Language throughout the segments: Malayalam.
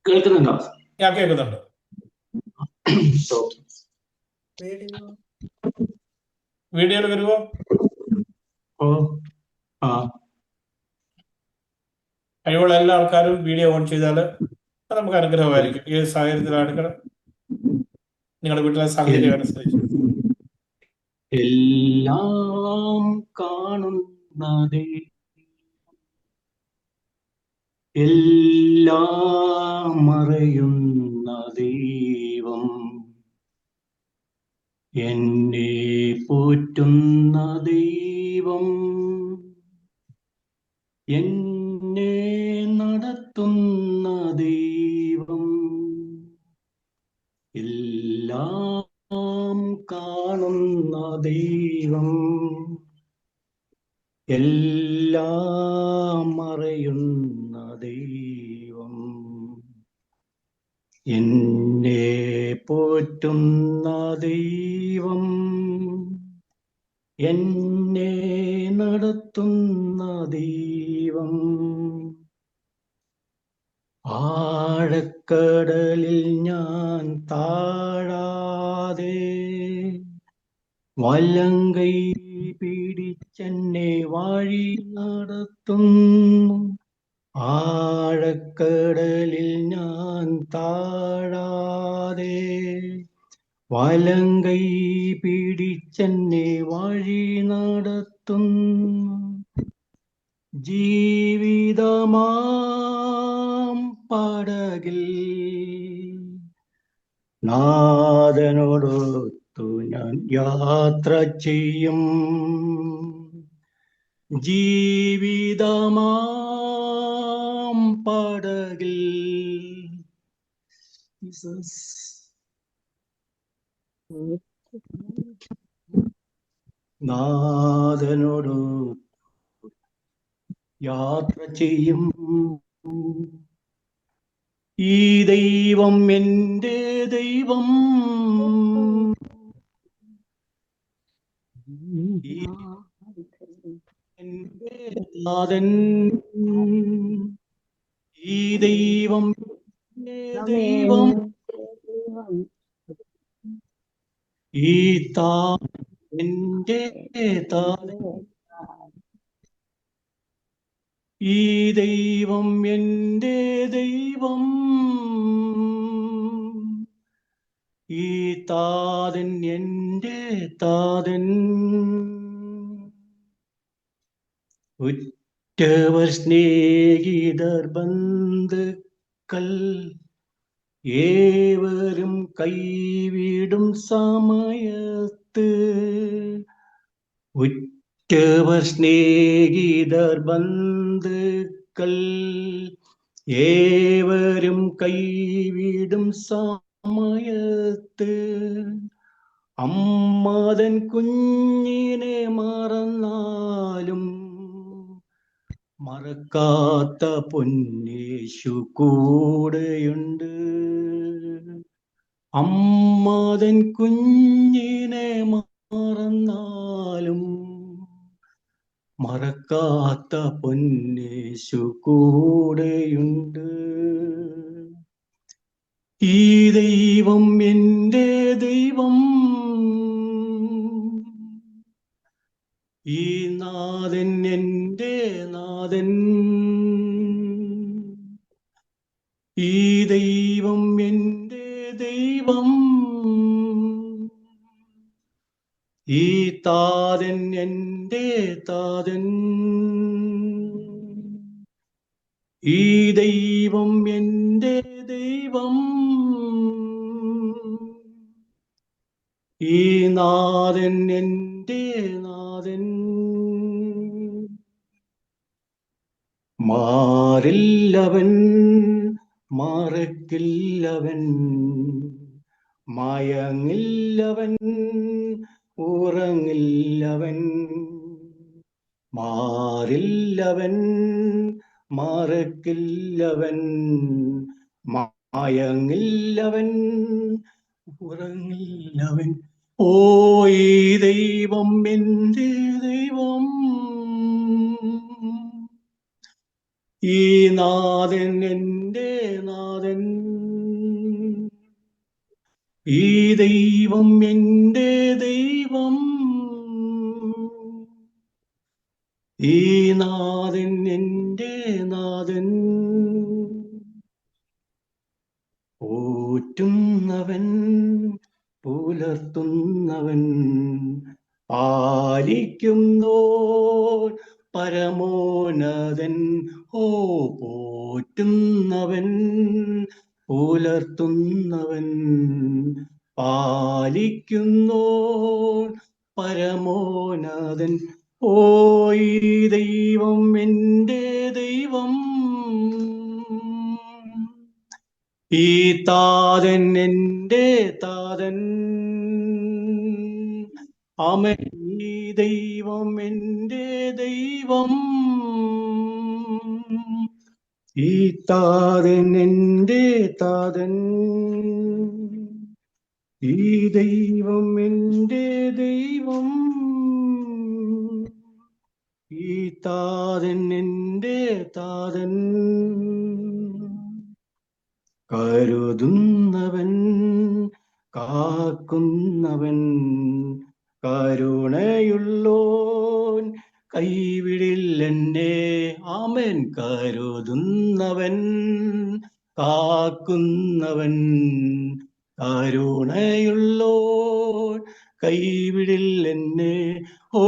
കേൾക്കുന്നുണ്ടോ? ഞാൻ കേൾക്കുന്നുണ്ട്. വീഡിയോയിൽ വരുമോ? കഴിവുള്ള എല്ലാ ആൾക്കാരും വീഡിയോ ഓൺ ചെയ്താൽ നമുക്ക് അനുഗ്രഹമായിരിക്കും. ഏത് സാഹചര്യത്തിലാണ് നിങ്ങളുടെ വീട്ടിലെ സാഹചര്യം അനുസരിച്ച്. എല്ലാം കാണുന്നതേ, എല്ലാം മറയുന്ന ദൈവം, എന്നെ പോറ്റുന്ന ദൈവം, എന്നെ നടത്തുന്ന ദൈവം, എല്ലാം കാണുന്ന ദൈവം, എല്ലാം മറയുന്ന ദൈവം, എന്നെ പോറ്റുന്ന ദൈവം, എന്നെ നടത്തുന്ന ദൈവം, ആഴക്കടലിൽ ഞാൻ താഴാതെ വലങ്കൈ പിടിച്ചെന്നെ വഴി നടത്തുന്നു. ആഴക്കടലിൽ ഞാൻ താഴാതെ വലങ്കൈ പിടിച്ചെന്നെ വഴി നടത്തുന്നു. ജീവിതമാം പടകിൽ നാഥനോടൊത്തു ഞാൻ യാത്ര ചെയ്യും. ജീവിതമാം പടകിൽ നാഥനോടൊത്തു യാത്ര ചെയ്യും. ഈ ദൈവം എൻ്റെ ദൈവം, എൻ്റെ നാഥൻ. ഈ ദൈവം എൻ്റെ ദൈവം, ഈ എൻ്റെ താതൻ. ഈ ദൈവം എൻ്റെ ദൈവം, ഈ താതൻ എൻ്റെ താതൻ. ഉറ്റവർ സ്നേഹിതർ ബന്ധുക്കൾ ഏവരും കൈവിടും സമയത്ത്, ഉറ്റവർ സ്നേഹിതർ ബന്ധുക്കൾ ഏവരും കൈവിടും സമയത്ത്, അമ്മതൻ കുഞ്ഞിനെ മറന്നാലും മറക്കാത്ത പൊന്നേശു കൂടെയുണ്ട്. അമ്മതൻ കുഞ്ഞിനെ മറന്നാലും മറക്കാത്ത പൊന്നേശു കൂടെയുണ്ട്. ഈ ദൈവം എൻ്റെ ദൈവം, ഈ നാഥൻ എൻ്റെ നാഥൻ. ഈ ദൈവം എൻ്റെ ദൈവം, ഈ താതൻ എൻ്റെ താതൻ. ഈ ദൈവം എൻ്റെ ദൈവം, ഈ നാഥൻ എൻ്റെ നാഥൻ. മാറില്ലവൻ മറക്കില്ലവൻ, മയങ്ങില്ലവൻ ഉറങ്ങില്ലവൻ. മാറില്ലവൻ മറക്കില്ലവൻ, മയങ്ങില്ലവൻ ഉറങ്ങില്ലവൻ. ഓ ഈ ദൈവം എൻ്റെ ദൈവം, ഈ നാഥൻ എൻ്റെ നാഥൻ, ഈ ദൈവം എൻ്റെ ദൈവം, ഈ നാഥൻ എൻ്റെ നാഥൻ. പോറ്റുന്നവൻ പുലർത്തുന്നവൻ പാലിക്കുന്നോ പരമോന്നതൻ. ഓ പോറ്റുന്നവൻ പുലർത്തുന്നവൻ പാലിക്കുന്നോ പരമോന്നതൻ. ഓ ഈ ദൈവം എൻ്റെ ദൈവം, ഈ താതൻ എൻ്റെ താതൻ. ആമേൻ. ഈ ദൈവം എൻ്റെ ദൈവം, ഈ താതൻ എൻ്റെ താതൻ. ഈ ദൈവം എൻ്റെ ദൈവം, ഈ താതൻ എൻ്റെ താതൻ. കരുതുന്നവൻ കാക്കുന്നവൻ കരുണയുള്ളോൻ കൈവിടില്ലെന്നെ. ആമേൻ. കരുതുന്നവൻ കാക്കുന്നവൻ കരുണയുള്ളോൻ കൈവിടില്ലെന്നെ. ഓ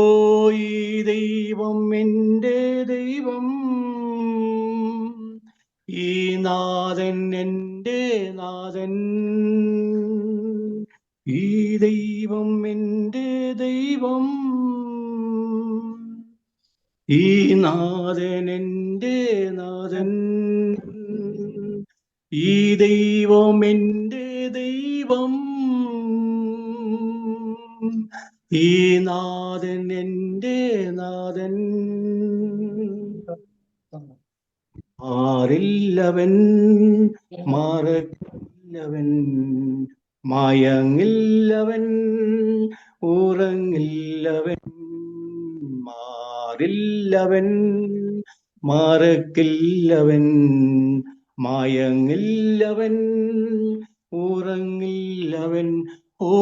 ഈ ദൈവം എൻ്റെ ദൈവം, ഈ നാഥൻ എൻ്റെ നാഥൻ. ഈ ദൈവം എൻ്റെ ദൈവം, ഈ നാഥൻ എൻ്റെ നാഥൻ. ഈ ദൈവം എൻ്റെ ദൈവം, ഈ നാഥൻ എൻ്റെ നാഥൻ. മാറില്ലവൻ മറക്കില്ലവൻ, മയങ്ങില്ലവൻ ഉറങ്ങില്ലവൻ. മാറില്ലവൻ മറക്കില്ലവൻ, മയങ്ങില്ലവൻ ഉറങ്ങില്ലവൻ. ഓ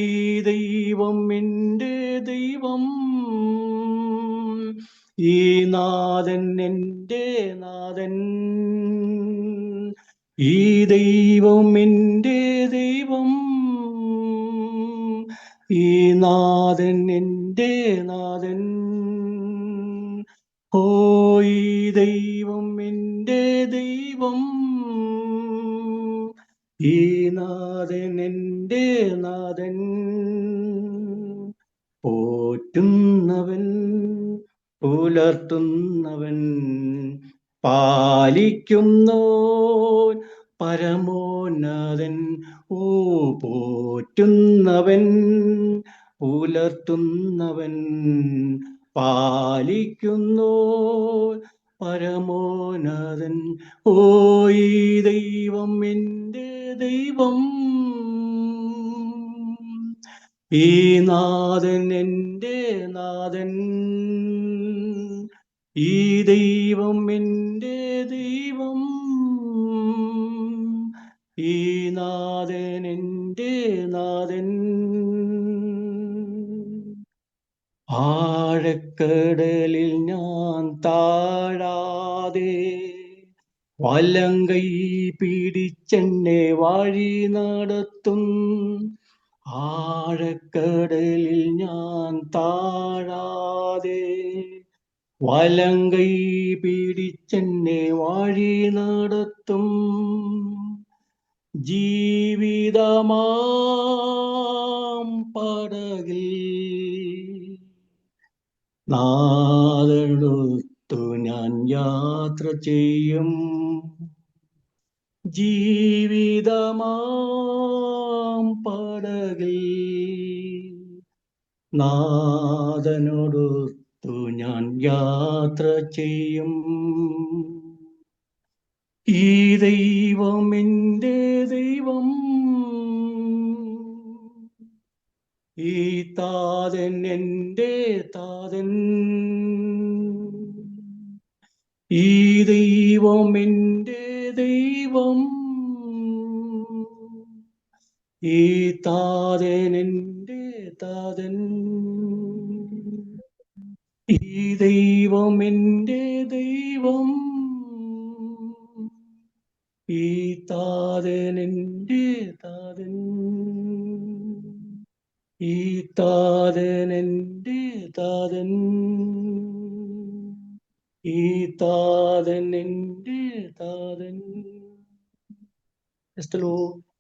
ഈ ദൈവം എൻ്റെ ദൈവം, ഈ നാഥൻ എൻ്റെ നാഥൻ. ഈ ദൈവം എൻ്റെ ദൈവം, ഈ നാഥൻ എൻ്റെ നാഥൻ. ഓ ഈ ദൈവം എൻ്റെ ദൈവം, ഈ നാഥൻ എൻ്റെ നാഥൻ. പോറ്റുന്നവൻ പുലർത്തുന്നവൻ പാലിക്കുന്നോൻ പരമോന്നതൻ. ഓ പോറ്റുന്നവൻ പുലർത്തുന്നവൻ പാലിക്കുന്നോൻ പരമോന്നതൻ. ഓ ഈ ദൈവം എൻ്റെ ദൈവം, ഈ നാഥൻ എൻ്റെ നാഥൻ. ഈ ദൈവം എൻ്റെ ദൈവം, ഈ നാഥൻ എൻ്റെ നാഥൻ. ആഴക്കടലിൽ ഞാൻ താഴാതെ വലങ്കൈ പിടിച്ചെന്നെ വഴി നടത്തും. ആഴക്കടലിൽ ഞാൻ താഴാതെ വലങ്കൈ പിടിച്ചെന്നെ വഴി നടത്തും. ജീവിതമാം പടകിൽ നാഥനൊത്തു ഞാൻ യാത്ര ചെയ്യും. ജീവിതമാം പടകിൽ നാഥനോടൊത്തു ഞാൻ യാത്ര ചെയ്യും. ഈ ദൈവം എൻ്റെ ദൈവം, ഈ താതൻ എൻ്റെ താതൻ. ഈ ദൈവം എൻ്റെ ദൈവം, ഈ താതൻ എൻ്റെ താതൻ. ഈ ദൈവം എൻ്റെ ദൈവം, ഈ താതൻ എൻ്റെ താതൻ. ഈ താതൻ എൻ്റെ താതൻ, ഈ താതൻ എൻ്റെ താതൻ. Praise the Lord.